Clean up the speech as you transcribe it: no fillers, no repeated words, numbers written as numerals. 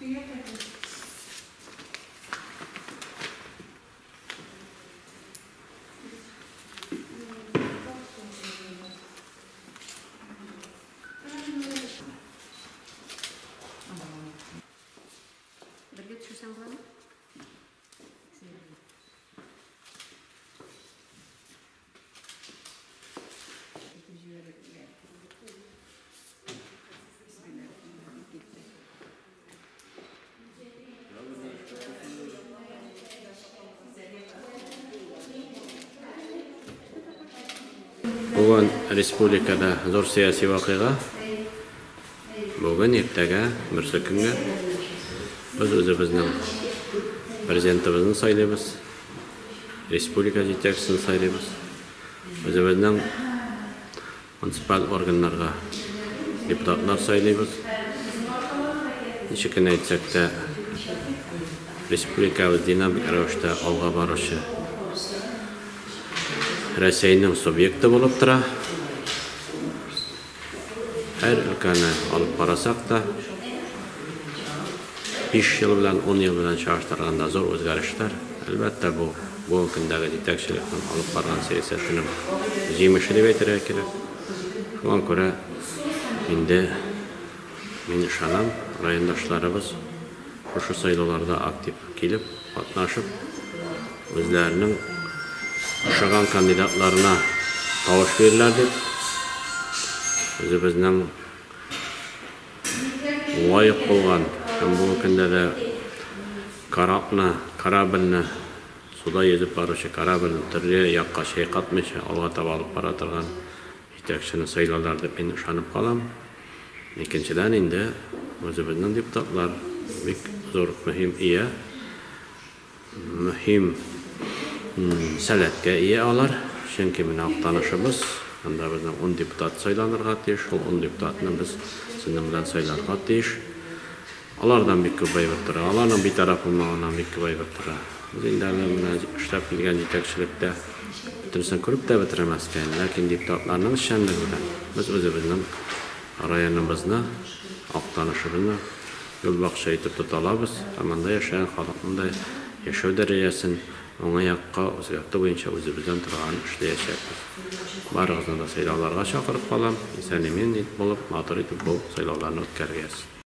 Birga tushirsam bo'ladimi? Bugun respublikada zo'r siyosiy voqea. Bugun ertaga bir kunga biz o'zimizning prezidentimizni saylaymiz. Respublika yetakchisini saylaymiz. O'zimizning munisipal organlarga deputatlar saylaymiz. Nechikini aytsakda respublikamiz dinamik ravishda olg'a borishi Rossiyaning subyekti bo'lib tura. Her ülkeni alıp barasak da 5 yıl bilen 10 yıl bilen çağıştırganda zor o'zgarishlar. Elbette bu kundagi yetakchilikning alıp baran siyosatining jemishi deb aytira kerak. Shunga ko'ra endi men ishonam, rayondoshlarimiz shu saylovlarda aktiv kelib, qatnashib, o'zlarining o'xshagan kandidatlarına tovush verirlar deb o'zimizning loyiq bo'lgan bu kunda da karabilni suda yezib boruvchi karabilni turli yoqqa qatmishi olg'a olib bora turgan yetakchini saylovlar deb men ishonib qolaman. Ikkinchidan endi o'zimizning deputatlar zo'r muhim salatga ega olar. Chunki meni tanishimiz anda bizning 10 deputat saylanırga tegish, o 10 deputatni biz sizning bilan saylarga tegish. Ulardan bir ko'payib turadi. Ularning bir tarafından bir ko'payib turadi. Biz endi mana ishlab kelgan yetakchilikda bitirsan ko'rib da bitiramaskan, lekin deputatlarning ishonchli bilan biz o'zimizning rayonimizni, aqtanishimizni yo'l boqisha etib tuta olamiz. Amanda yashagan xalqning yashash darajasini ona yakka o'zgartirish bo'yicha o'zimizdan turgan ishlayapmiz. Barig'izni da saylovlarga chaqirib qolam. Eson-emin bo'lib, motor etib bu saylovlarni o'tkazamiz.